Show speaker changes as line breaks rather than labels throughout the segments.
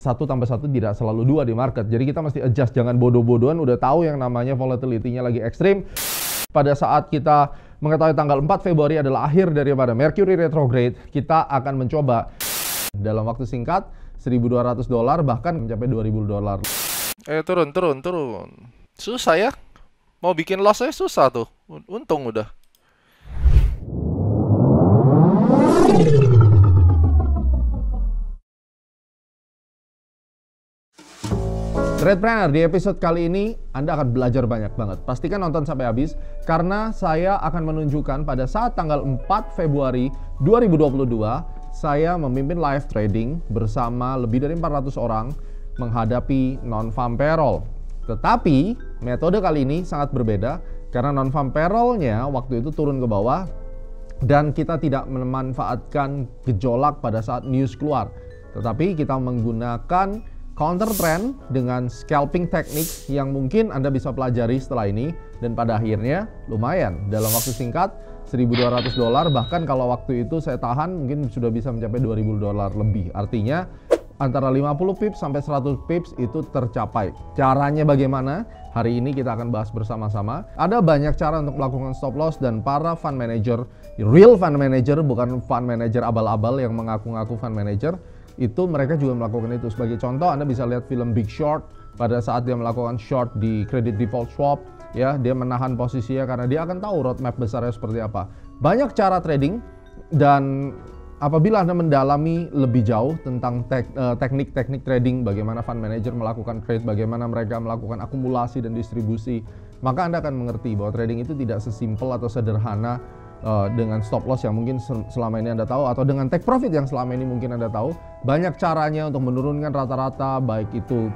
satu tambah satu tidak selalu dua di market. Jadi kita mesti adjust, jangan bodoh-bodohan udah tahu yang namanya volatility-nya lagi ekstrim. Pada saat kita mengetahui tanggal 4 Februari adalah akhir daripada Mercury retrograde, kita akan mencoba dalam waktu singkat $1.200 bahkan mencapai $2.000.
Turun. Susah ya. Mau bikin loss aja susah tuh. Untung udah.
Tradepreneur, di episode kali ini Anda akan belajar banyak banget. Pastikan nonton sampai habis karena saya akan menunjukkan pada saat tanggal 4 Februari 2022 saya memimpin live trading bersama lebih dari 400 orang menghadapi non-farm payroll. Tetapi metode kali ini sangat berbeda karena non-farm payroll-nya waktu itu turun ke bawah dan kita tidak memanfaatkan gejolak pada saat news keluar. Tetapi kita menggunakan counter trend dengan scalping teknik yang mungkin Anda bisa pelajari setelah ini, dan pada akhirnya lumayan dalam waktu singkat $1.200, bahkan kalau waktu itu saya tahan mungkin sudah bisa mencapai $2.000 lebih. Artinya antara 50 pips sampai 100 pips itu tercapai. Caranya bagaimana? Hari ini kita akan bahas bersama-sama. Ada banyak cara untuk melakukan stop loss dan para fund manager, real fund manager, bukan fund manager abal-abal yang mengaku-ngaku fund manager, itu mereka juga melakukan itu. Sebagai contoh, Anda bisa lihat film Big Short pada saat dia melakukan short di credit default swap, ya, dia menahan posisinya karena dia akan tahu roadmap besarnya seperti apa. Banyak cara trading, dan apabila Anda mendalami lebih jauh tentang teknik-teknik trading, bagaimana fund manager melakukan trade, bagaimana mereka melakukan akumulasi dan distribusi, maka Anda akan mengerti bahwa trading itu tidak sesimpel atau sederhana dengan stop loss yang mungkin selama ini Anda tahu, atau dengan take profit yang selama ini mungkin Anda tahu. Banyak caranya untuk menurunkan rata-rata, baik itu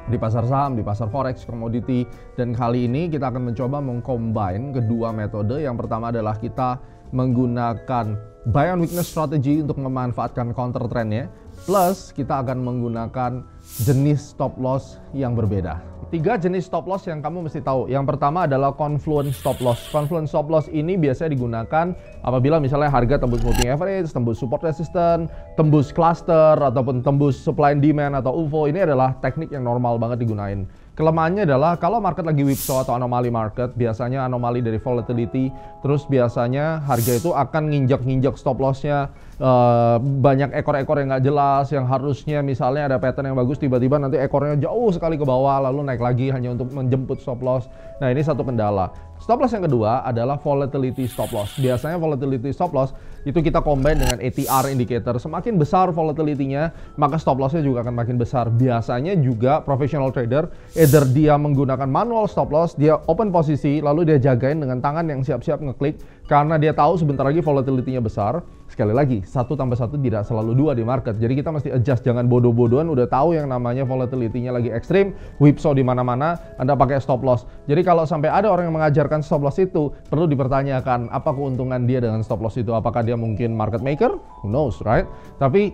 di pasar saham, di pasar forex, komoditi, dan kali ini kita akan mencoba mengcombine kedua metode. Yang pertama adalah kita menggunakan buy on weakness strategy untuk memanfaatkan counter trendnya, plus kita akan menggunakan jenis stop loss yang berbeda. 3 jenis stop loss yang kamu mesti tahu. Yang pertama adalah confluence stop loss. Confluence stop loss ini biasanya digunakan apabila misalnya harga tembus moving average, tembus support resistance, tembus cluster, ataupun tembus supply and demand atau UFO. Ini adalah teknik yang normal banget digunain. Kelemahannya adalah kalau market lagi whipsaw atau anomali market, biasanya anomali dari volatility, terus biasanya harga itu akan nginjak stop lossnya, banyak ekor-ekor yang nggak jelas, yang harusnya misalnya ada pattern yang bagus, tiba-tiba nanti ekornya jauh sekali ke bawah lalu naik lagi hanya untuk menjemput stop loss. Nah, ini satu kendala. Stop loss yang kedua adalah volatility stop loss. Biasanya volatility stop loss itu kita combine dengan ATR indicator. Semakin besar volatility-nya, maka stop loss-nya juga akan makin besar. Biasanya juga professional trader, either dia menggunakan manual stop loss, dia open posisi, lalu dia jagain dengan tangan yang siap-siap ngeklik, karena dia tahu sebentar lagi volatility-nya besar. Sekali lagi, satu tambah satu tidak selalu dua di market. Jadi kita mesti adjust, jangan bodoh-bodohan udah tahu yang namanya volatility-nya lagi ekstrim, whipsaw di mana-mana, Anda pakai stop loss. Jadi kalau sampai ada orang yang mengajarkan stop loss itu, perlu dipertanyakan apa keuntungan dia dengan stop loss itu. Apakah dia mungkin market maker? Who knows, right? Tapi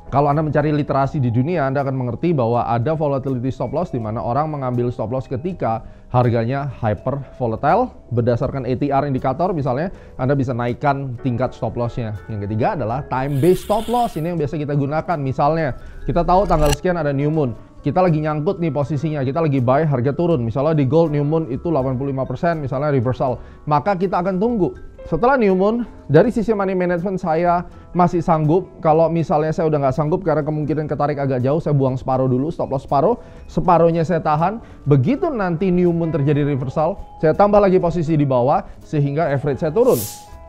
kalau Anda mencari literasi di dunia, Anda akan mengerti bahwa ada volatility stop loss di mana orang mengambil stop loss ketika harganya hyper volatile. Berdasarkan ATR indikator misalnya, Anda bisa naikkan tingkat stop loss-nya. Yang ketiga adalah time based stop loss. Ini yang biasa kita gunakan. Misalnya, kita tahu tanggal sekian ada new moon. Kita lagi nyangkut nih posisinya, kita lagi buy, harga turun. Misalnya di gold new moon itu 85%, misalnya reversal. Maka kita akan tunggu. Setelah new moon, dari sisi money management saya masih sanggup. Kalau misalnya saya udah nggak sanggup karena kemungkinan ketarik agak jauh, saya buang separuh dulu, stop loss separuh. Separuhnya saya tahan. Begitu nanti new moon terjadi reversal, saya tambah lagi posisi di bawah sehingga average saya turun.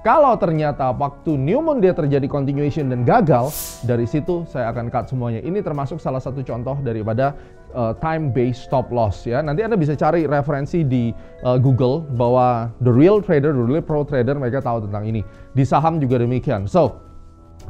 Kalau ternyata waktu new moon dia terjadi continuation dan gagal, dari situ saya akan cut semuanya. Ini termasuk salah satu contoh daripada time based stop loss, ya. Nanti Anda bisa cari referensi di Google bahwa the real trader, the real pro trader, mereka tahu tentang ini. Di saham juga demikian. So,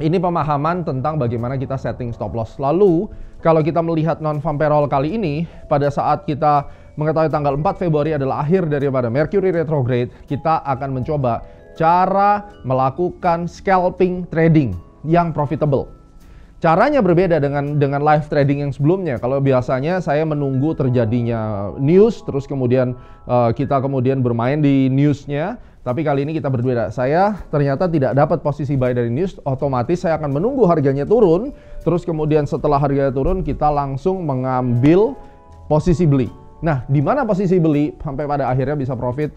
ini pemahaman tentang bagaimana kita setting stop loss. Lalu, kalau kita melihat non-farm payroll kali ini, pada saat kita mengetahui tanggal 4 Februari adalah akhir daripada Mercury retrograde, kita akan mencoba cara melakukan scalping trading yang profitable. Caranya berbeda dengan live trading yang sebelumnya. Kalau biasanya saya menunggu terjadinya news, terus kemudian kita bermain di newsnya, Tapi kali ini kita berbeda. Saya ternyata tidak dapat posisi buy dari news, otomatis saya akan menunggu harganya turun. Terus kemudian setelah harganya turun, kita langsung mengambil posisi beli. Nah, di mana posisi beli sampai pada akhirnya bisa profit?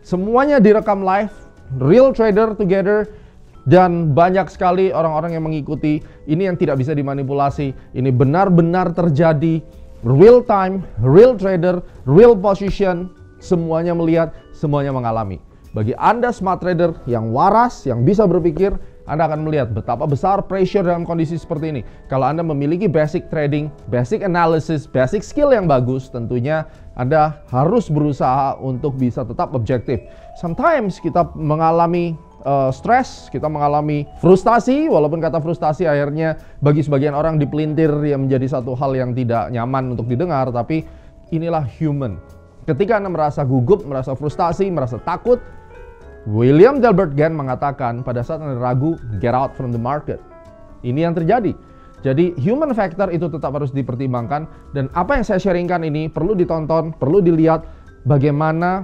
Semuanya direkam live, real trader together, dan banyak sekali orang-orang yang mengikuti. Ini yang tidak bisa dimanipulasi. Ini benar-benar terjadi, real time, real trader, real position. Semuanya melihat, semuanya mengalami. Bagi Anda smart trader yang waras, yang bisa berpikir, Anda akan melihat betapa besar pressure dalam kondisi seperti ini. Kalau Anda memiliki basic trading, basic analysis, basic skill yang bagus, tentunya Anda harus berusaha untuk bisa tetap objektif. Sometimes kita mengalami stres, kita mengalami frustasi, walaupun kata frustasi akhirnya bagi sebagian orang dipelintir yang menjadi satu hal yang tidak nyaman untuk didengar, tapi inilah human. Ketika Anda merasa gugup, merasa frustasi, merasa takut, William Delbert Gann mengatakan pada saat Anda ragu, get out from the market. Ini yang terjadi. Jadi human factor itu tetap harus dipertimbangkan, dan apa yang saya sharingkan ini perlu ditonton, perlu dilihat bagaimana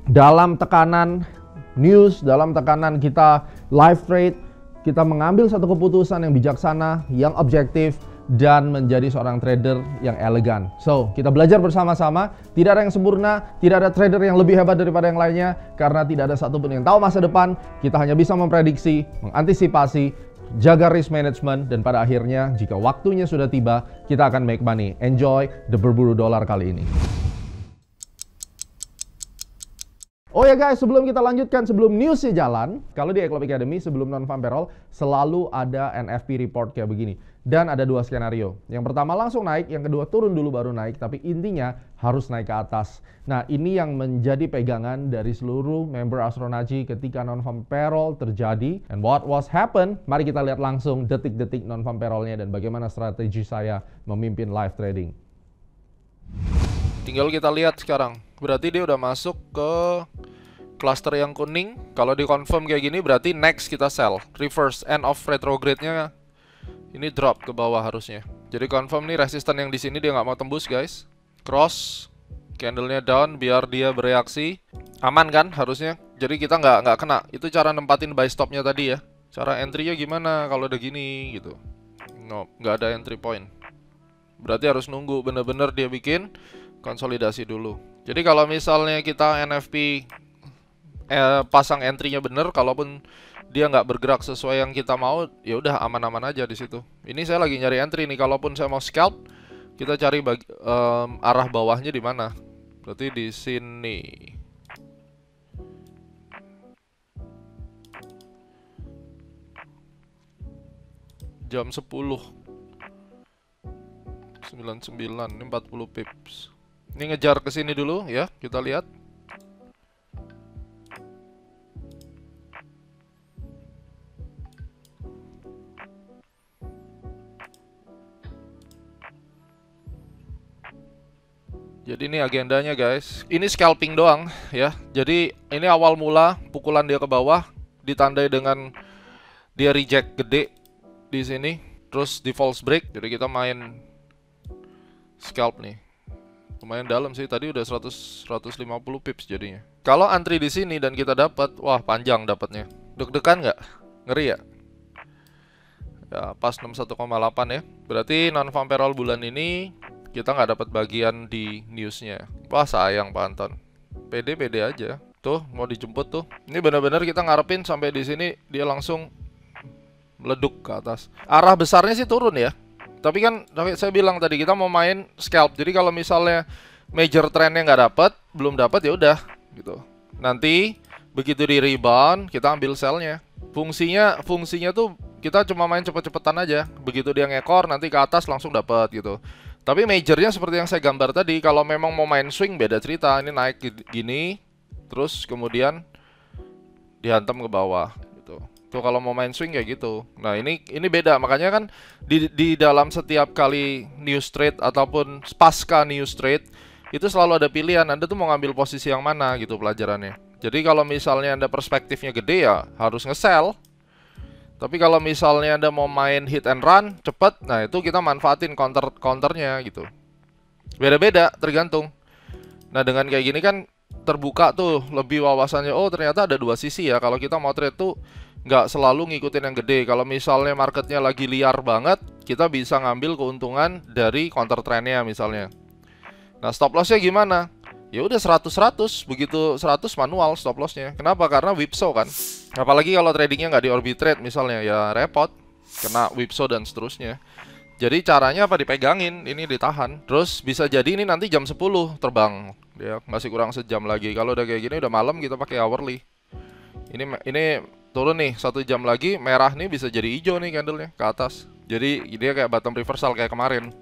dalam tekanan news, dalam tekanan kita live trade, kita mengambil satu keputusan yang bijaksana, yang objektif, dan menjadi seorang trader yang elegan. So, kita belajar bersama-sama. Tidak ada yang sempurna, tidak ada trader yang lebih hebat daripada yang lainnya, karena tidak ada satupun yang tahu masa depan. Kita hanya bisa memprediksi, mengantisipasi, jaga risk management, dan pada akhirnya jika waktunya sudah tiba, kita akan make money. Enjoy the berburu dolar kali ini. Oh ya guys, sebelum kita lanjutkan, sebelum newsnya jalan, kalau di Eklop Academy sebelum non-farm payroll selalu ada NFP report kayak begini. Dan ada dua skenario. Yang pertama langsung naik, yang kedua turun dulu baru naik, tapi intinya harus naik ke atas. Nah, ini yang menjadi pegangan dari seluruh member Astronaci ketika non-farm payroll terjadi. And what was happen? Mari kita lihat langsung detik-detik non-farm payrollnya dan bagaimana strategi saya memimpin live trading.
Tinggal kita lihat sekarang. Berarti dia udah masuk ke cluster yang kuning. Kalau di confirm kayak gini berarti next kita sell. Reverse end of retrograde-nya ini drop ke bawah harusnya. Jadi confirm nih resisten yang di sini dia nggak mau tembus guys. Cross, candle-nya down biar dia bereaksi. Aman kan harusnya. Jadi kita nggak kena. Itu cara nempatin buy stop-nya tadi ya. Cara entry-nya gimana kalau udah gini gitu. No, nggak ada entry point. Berarti harus nunggu bener-bener dia bikin konsolidasi dulu. Jadi kalau misalnya kita NFP pasang entry-nya bener, kalaupun dia nggak bergerak sesuai yang kita mau, ya udah aman-aman aja di situ. Ini saya lagi nyari entry nih. Kalaupun saya mau scalp, kita cari arah bawahnya di mana. Berarti di sini. Jam 10. 99, ini 40 pips. Ini ngejar ke sini dulu ya, kita lihat. Jadi ini agendanya guys. Ini scalping doang ya. Jadi ini awal mula pukulan dia ke bawah ditandai dengan dia reject gede di sini, terus di false break. Jadi kita main scalp nih. Lumayan dalam sih, tadi udah 150 pips jadinya. Kalau antri di sini dan kita dapat, wah panjang dapatnya. Deg-degan nggak? Ngeri ya? Ya pas 61,8 ya. Berarti non-farm payroll bulan ini kita nggak dapat bagian di newsnya. Wah sayang Pak Anton. Pede-pede aja. Tuh mau dijemput tuh. Ini benar-benar kita ngarepin sampai di sini dia langsung meleduk ke atas. Arah besarnya sih turun ya. Tapi kan saya bilang tadi kita mau main scalp. Jadi kalau misalnya major trendnya nggak dapat, belum dapat ya udah gitu. Nanti begitu di rebound kita ambil sellnya. Fungsinya tuh kita cuma main cepet-cepetan aja. Begitu dia ngekor nanti ke atas langsung dapat gitu. Tapi majornya seperti yang saya gambar tadi, kalau memang mau main swing beda cerita. Ini naik gini, terus kemudian dihantam ke bawah. Tuh kalau mau main swing kayak gitu. Nah ini beda, makanya kan di dalam setiap kali news trade ataupun pasca news trade itu selalu ada pilihan. Anda tuh mau ngambil posisi yang mana gitu pelajarannya. Jadi kalau misalnya Anda perspektifnya gede ya harus nge-sell. Tapi kalau misalnya Anda mau main hit and run cepet, nah itu kita manfaatin counternya gitu. Beda-beda tergantung. Nah dengan kayak gini kan terbuka tuh, lebih wawasannya. Oh ternyata ada dua sisi ya. Kalau kita mau trade tuh nggak selalu ngikutin yang gede. Kalau misalnya marketnya lagi liar banget, kita bisa ngambil keuntungan dari counter trendnya misalnya. Nah stop lossnya gimana? Ya udah 100-100, begitu 100 manual stop lossnya. Kenapa? Karena whipsaw kan. Apalagi kalau tradingnya nggak di Orbitrade misalnya, ya repot, kena whipsaw dan seterusnya. Jadi caranya apa? Dipegangin, ini ditahan. Terus bisa jadi ini nanti jam 10 terbang. Ya, masih kurang sejam lagi. Kalau udah kayak gini udah malam, kita pakai hourly. Ini turun nih 1 jam lagi, merah nih bisa jadi hijau nih candlenya ke atas. Jadi dia kayak bottom reversal kayak kemarin.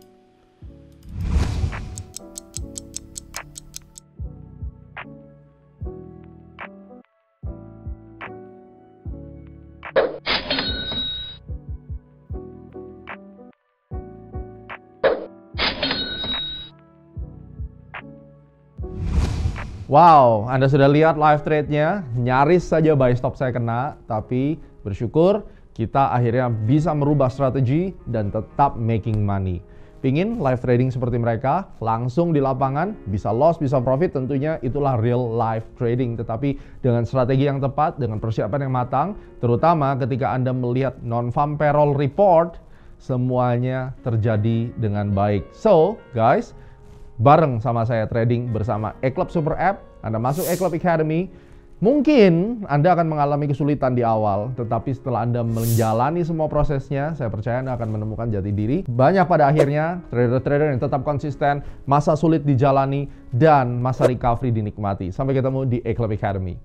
Wow, Anda sudah lihat live trade-nya, nyaris saja buy stop saya kena, tapi bersyukur kita akhirnya bisa merubah strategi dan tetap making money. Pingin live trading seperti mereka, langsung di lapangan, bisa loss, bisa profit, tentunya itulah real live trading. Tetapi dengan strategi yang tepat, dengan persiapan yang matang, terutama ketika Anda melihat non-farm payroll report, semuanya terjadi dengan baik. So, guys, bareng sama saya trading bersama eClub Super App, Anda masuk eClub Academy. Mungkin Anda akan mengalami kesulitan di awal, tetapi setelah Anda menjalani semua prosesnya, saya percaya Anda akan menemukan jati diri. Banyak pada akhirnya trader-trader yang tetap konsisten, masa sulit dijalani, dan masa recovery dinikmati. Sampai ketemu di eClub Academy.